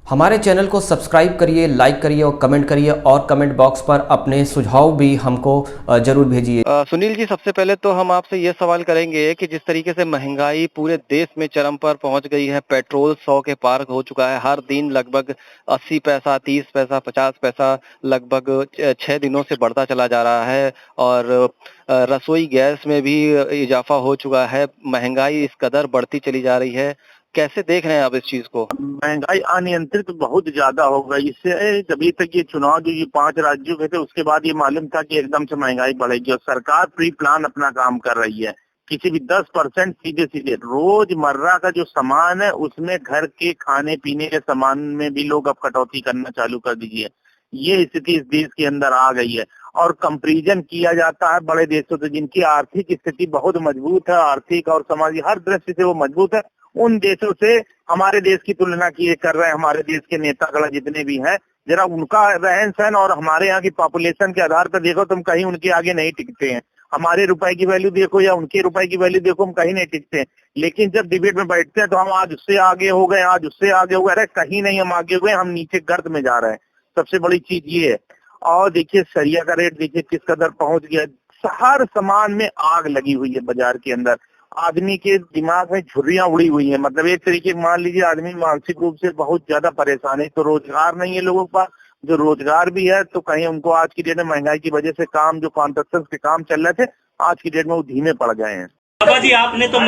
हमारे चैनल को सब्सक्राइब करिए, लाइक करिए और कमेंट करिए और कमेंट बॉक्स पर अपने सुझाव भी हमको जरूर भेजिए। सुनील जी, सबसे पहले तो हम आपसे ये सवाल करेंगे कि जिस तरीके से महंगाई पूरे देश में चरम पर पहुंच गई है, पेट्रोल 100 के पार हो चुका है, हर दिन लगभग 80 पैसा, 30 पैसा, 50 पैसा लगभग 6 दिनों से बढ़ता चला जा रहा है और रसोई गैस में भी इजाफा हो चुका है। महंगाई इस कदर बढ़ती चली जा रही है, कैसे देख रहे हैं आप इस चीज को? महंगाई अनियंत्रित बहुत ज्यादा हो गई। इससे जब तक ये चुनाव जो ये 5 राज्यों के थे उसके बाद ये मालूम था कि एकदम से महंगाई बढ़ेगी और सरकार प्री प्लान अपना काम कर रही है। किसी भी 10% सीधे सीधे रोजमर्रा का जो सामान है उसमें, घर के खाने पीने के सामान में भी लोग अब कटौती करना चालू कर दीजिए। ये स्थिति इस देश के अंदर आ गई है और कंपैरिजन किया जाता है बड़े देशों से जिनकी आर्थिक स्थिति बहुत मजबूत है, आर्थिक और सामाजिक हर दृष्टि से वो मजबूत है। उन देशों से हमारे देश की तुलना किए कर रहे हैं हमारे देश के नेतागण जितने भी हैं। जरा उनका रहन सहन और हमारे यहाँ की पॉपुलेशन के आधार पर देखो, तुम कहीं उनके आगे नहीं टिकते हैं। हमारे रुपए की वैल्यू देखो या उनके रुपए की वैल्यू देखो, हम कहीं नहीं टिकते हैं। लेकिन जब डिबेट में बैठते हैं तो हम आज उससे आगे हो गए, आज उससे आगे हो गए। अरे कहीं नहीं हम आगे हुए, हम नीचे गर्त में जा रहे हैं। सबसे बड़ी चीज ये है। और देखिए सरिया का रेट देखिए किस कदर पहुंच गया। हर सामान में आग लगी हुई है बाजार के अंदर। आदमी के दिमाग में झुर्रियां उड़ी हुई हैं। मतलब एक तरीके मान लीजिए आदमी मानसिक रूप से बहुत ज्यादा परेशान है। तो रोजगार नहीं है लोगों के पास, जो रोजगार भी है तो कहीं उनको आज की डेट में महंगाई की वजह से काम, जो कॉन्ट्रैक्शन के काम चल रहे थे, आज की डेट में वो धीमे पड़ गए हैं। बाबा जी, आपने तो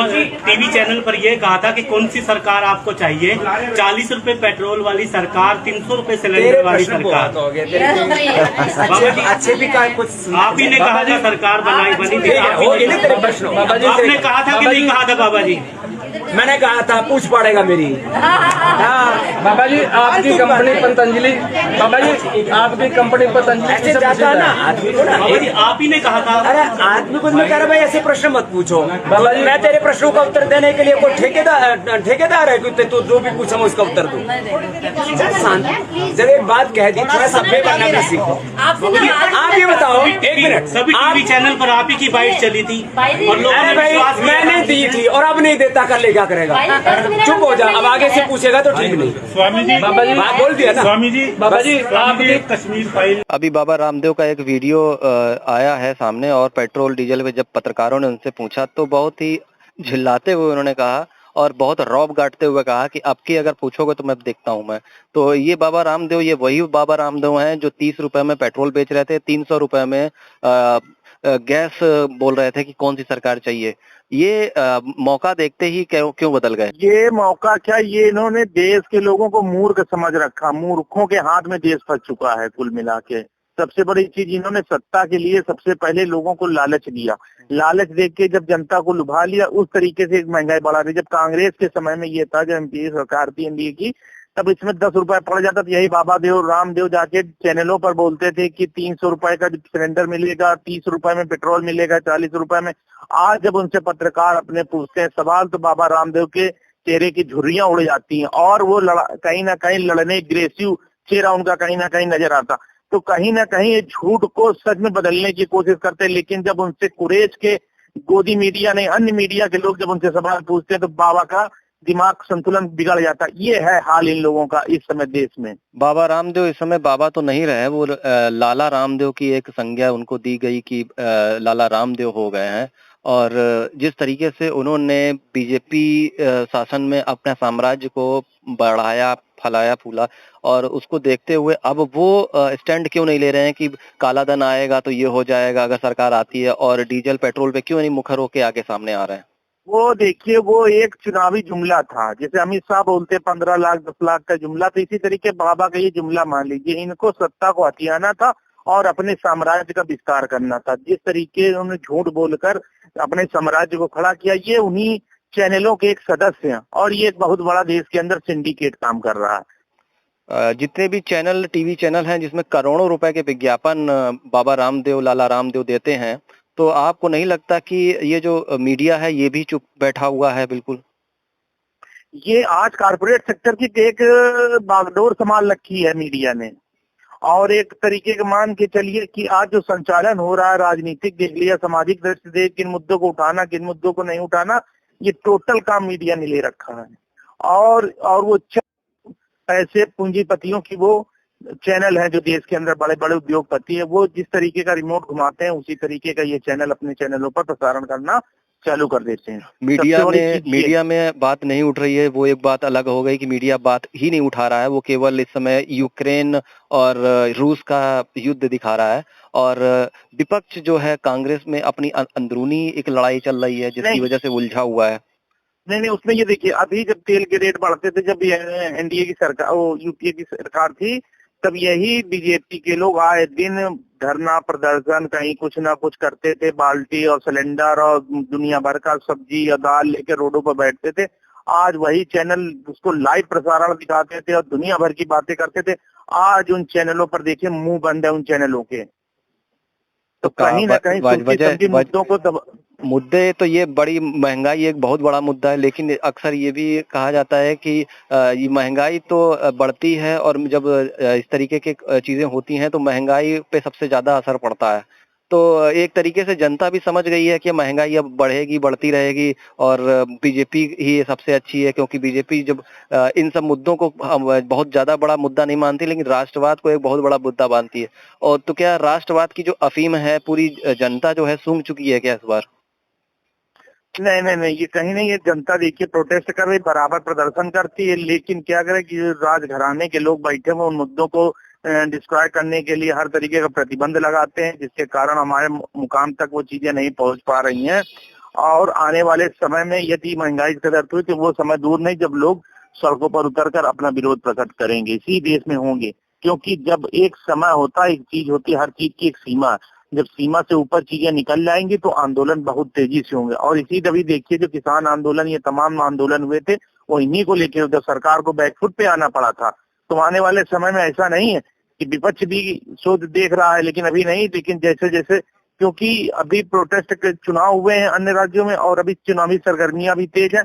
टीवी चैनल पर यह कहा था कि कौन सी सरकार आपको चाहिए? 40 रुपए पेट्रोल वाली सरकार, 300 रुपए सिलेंडर वाली सरकार। बाबा जी अच्छे भी कुछ आप ही ने कहा था सरकार बनी थी, आपने कहा था कि नहीं कहा था? बाबा जी मैंने कहा था, पूछ पड़ेगा मेरी। हाँ बाबा जी, आपकी कंपनी पतंजलि, बाबा जी आपकी कंपनी पतंजलि ऐसे जाता है ना आदमी को ना। बाबा जी आप ही ने कहा था। अरे आदमी को मैं कह रहा भाई ऐसे प्रश्न मत पूछो बाबा जी। मैं तेरे प्रश्नों का उत्तर देने के लिए कोई ठेकेदार है कि तू जो भी पूछा मैं उसका उत्तर दूं? जब एक बात कह दी, थोड़ा सभ्य बनना भी सीखो। आप ये बताओ, एक मिनट, सभी टीवी चैनल पर आप ही की बाइट चली थी और लोगों ने विश्वास किया। मैंने दी थी और अब नहीं देता, कर ले क्या करेगा? चुप हो जा, अब आगे से पूछेगा तो ठीक नहीं। स्वामी जी बाबा जी बोल दिया ना। स्वामी जी, बाबा जी आपने कश्मीर फाइल। अभी बाबा रामदेव का एक वीडियो आया है सामने और पेट्रोल डीजल पे जब पत्रकारों ने उनसे पूछा तो बहुत ही झिल्लाते हुए उन्होंने कहा और बहुत रौब गाटते हुए कहा कि अब की अगर पूछोगे तो मैं देखता हूं मैं। तो ये बाबा रामदेव, ये वही बाबा रामदेव हैं जो 30 रुपए में पेट्रोल बेच रहे थे, 300 रुपए में गैस बोल रहे थे कि कौन सी सरकार चाहिए। ये मौका देखते ही क्यों बदल गए? ये मौका क्या, ये इन्होंने देश के लोगों को मूर्ख समझ रखा। मूर्खों के हाथ में देश फंस चुका है कुल मिला के। सबसे बड़ी चीज, इन्होंने सत्ता के लिए सबसे पहले लोगों को लालच दिया। लालच देख के जब जनता को लुभा लिया, उस तरीके से महंगाई बढ़ा दी। जब कांग्रेस के समय में ये था, जब एमपी सरकार थी एनडीए की, तब इसमें 10 रुपए पड़ जाता तो यही बाबा देव रामदेव जाके चैनलों पर बोलते थे कि 300 रुपए का सिलेंडर मिलेगा, 30 रुपए में पेट्रोल मिलेगा, 40 रुपए में। आज जब उनसे पत्रकार अपने पूछते हैं सवाल तो बाबा रामदेव के चेहरे की झुर्रियां उड़ जाती हैं और वो कहीं ना कहीं लड़ने एग्रेसिव चेहरा उनका कहीं ना कहीं नजर आता। तो कहीं ना कहीं ये झूठ को सच में बदलने की कोशिश करते हैं। लेकिन जब उनसे कुरेश के गोदी मीडिया नहीं, अन्य मीडिया के लोग जब उनसे सवाल पूछते हैं तो बाबा का दिमाग संतुलन बिगड़ जाता है। ये है हाल इन लोगों का इस समय देश में। बाबा रामदेव इस समय बाबा तो नहीं रहे, वो लाला रामदेव की एक संज्ञा उनको दी गई कि लाला रामदेव हो गए हैं। और जिस तरीके से उन्होंने बीजेपी शासन में अपने साम्राज्य को बढ़ाया, फलाया फूला, और उसको देखते हुए अब वो स्टैंड क्यों नहीं ले रहे हैं कि काला धन आएगा तो ये हो जाएगा अगर सरकार आती है, और डीजल पेट्रोल पे क्यों नहीं मुखर होके आगे सामने आ रहे हैं? वो देखिए, वो एक चुनावी जुमला था। जैसे अमित शाह बोलते 15 लाख 10 लाख का जुमला, तो इसी तरीके बाबा का ये जुमला मान लीजिए। इनको सत्ता को हथियाना था और अपने साम्राज्य का विस्तार करना था। जिस तरीके उन्होंने झूठ बोलकर अपने साम्राज्य को खड़ा किया, ये उन्हीं चैनलों के एक सदस्य हैं और ये एक बहुत बड़ा देश के अंदर सिंडिकेट काम कर रहा है। जितने भी चैनल, टीवी चैनल हैं जिसमें करोड़ों रुपए के विज्ञापन बाबा रामदेव, लाला रामदेव देते हैं, तो आपको नहीं लगता कि ये जो मीडिया है ये भी चुप बैठा हुआ है? बिल्कुल, ये आज कारपोरेट सेक्टर की एक बागडोर संभाल रखी है मीडिया ने। और एक तरीके के मान के चलिए कि आज जो संचालन हो रहा है राजनीतिक देख लिया, सामाजिक दृष्टि से किन मुद्दों को उठाना, किन मुद्दों को नहीं उठाना, ये टोटल काम मीडिया ने ले रखा है। और वो ऐसे पूंजीपतियों की वो चैनल है जो देश के अंदर बड़े बड़े उद्योगपति है, वो जिस तरीके का रिमोट घुमाते हैं उसी तरीके का ये चैनल अपने चैनलों पर प्रसारण करना चालू कर देते हैं। मीडिया में बात नहीं उठ रही है, वो एक बात अलग हो गई कि मीडिया बात ही नहीं उठा रहा है। वो केवल इस समय यूक्रेन और रूस का युद्ध दिखा रहा है, और विपक्ष जो है कांग्रेस में अपनी अंदरूनी एक लड़ाई चल रही है जिसकी वजह से उलझा हुआ है। नहीं, उसमें ये देखिए, अभी जब तेल के रेट बढ़ते थे, जब एनडीए की सरकार, वो यूपीए की सरकार थी, तब यही बीजेपी के लोग आए दिन धरना प्रदर्शन कहीं कुछ ना कुछ करते थे, बाल्टी और सिलेंडर और दुनिया भर का सब्जी या दाल लेके रोडों पर बैठते थे। आज वही चैनल उसको लाइव प्रसारण दिखाते थे और दुनिया भर की बातें करते थे। आज उन चैनलों पर देखिए मुंह बंद है उन चैनलों के। तो कहीं ना कहीं मुद्दों को मुद्दे तो ये बड़ी महंगाई एक बहुत बड़ा मुद्दा है, लेकिन अक्सर ये भी कहा जाता है कि ये महंगाई तो बढ़ती है, और जब इस तरीके की चीजें होती हैं तो महंगाई पे सबसे ज्यादा असर पड़ता है। तो एक तरीके से जनता भी समझ गई है कि महंगाई अब बढ़ेगी, बढ़ती रहेगी, और बीजेपी ही सबसे अच्छी है, क्योंकि बीजेपी जब इन सब मुद्दों को बहुत ज्यादा बड़ा मुद्दा नहीं मानती, लेकिन राष्ट्रवाद को एक बहुत बड़ा मुद्दा मानती है। और तो क्या राष्ट्रवाद की जो अफीम है पूरी जनता जो है सूंघ चुकी है क्या इस बार? नहीं, ये कहीं नहीं, ये जनता देखिए प्रोटेस्ट कर रही, बराबर प्रदर्शन करती है, लेकिन क्या करे कि राजघराने के लोग बैठे हुए उन मुद्दों को डिस्ट्रॉय करने के लिए हर तरीके का प्रतिबंध लगाते हैं, जिसके कारण हमारे मुकाम तक वो चीजें नहीं पहुंच पा रही हैं। और आने वाले समय में यदि महंगाई कदर हुई तो वो समय दूर नहीं जब लोग सड़कों पर उतरकर अपना विरोध प्रकट करेंगे, इसी देश में होंगे। क्योंकि जब एक समय होता है, एक चीज होती है, हर चीज की एक सीमा, जब सीमा से ऊपर चीजें निकल जाएंगी तो आंदोलन बहुत तेजी से होंगे। और इसी तभी देखिए जो किसान आंदोलन, ये तमाम आंदोलन हुए थे, वो इन्हीं को लेकर, जब सरकार को बैकफुट पे आना पड़ा था। तो आने वाले समय में ऐसा नहीं है कि विपक्ष भी शोध देख रहा है, लेकिन अभी नहीं, लेकिन जैसे जैसे, क्योंकि अभी प्रोटेस्ट के चुनाव हुए हैं अन्य राज्यों में और अभी चुनावी सरगर्मियां भी तेज है,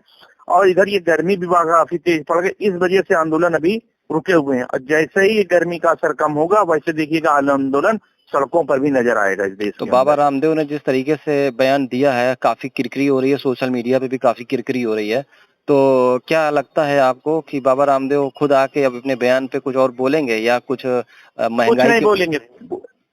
और इधर ये गर्मी भी काफी तेज पड़ गई, इस वजह से आंदोलन अभी रुके हुए हैं। और जैसे ही ये गर्मी का असर कम होगा वैसे देखिएगा आंदोलन सड़कों पर भी नजर आएगा इस देश। तो बाबा रामदेव ने जिस तरीके से बयान दिया है, काफी किरकिरी हो रही है, सोशल मीडिया पे भी काफी किरकिरी हो रही है, तो क्या लगता है आपको कि बाबा रामदेव खुद आके अब अपने बयान पे कुछ और बोलेंगे, या कुछ महंगाई नहीं बोलेंगे?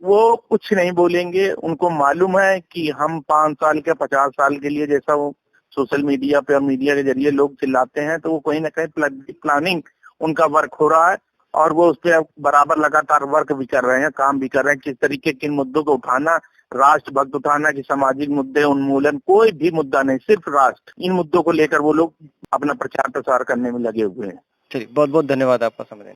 वो कुछ नहीं बोलेंगे। उनको मालूम है कि हम 5 साल के 50 साल के लिए, जैसा वो सोशल मीडिया पे और मीडिया के जरिए लोग चिल्लाते हैं, तो वो कहीं ना कहीं प्लानिंग उनका वर्क हो रहा है, और वो उस पर बराबर लगातार वर्क भी कर रहे हैं, काम भी कर रहे हैं। किस तरीके किन मुद्दों को उठाना, राष्ट्रभक्त उठाना कि सामाजिक मुद्दे उन्मूलन, कोई भी मुद्दा नहीं, सिर्फ राष्ट्र, इन मुद्दों को लेकर वो लोग अपना प्रचार प्रसार करने में लगे हुए हैं। चलिए, बहुत बहुत धन्यवाद आपका समय देने।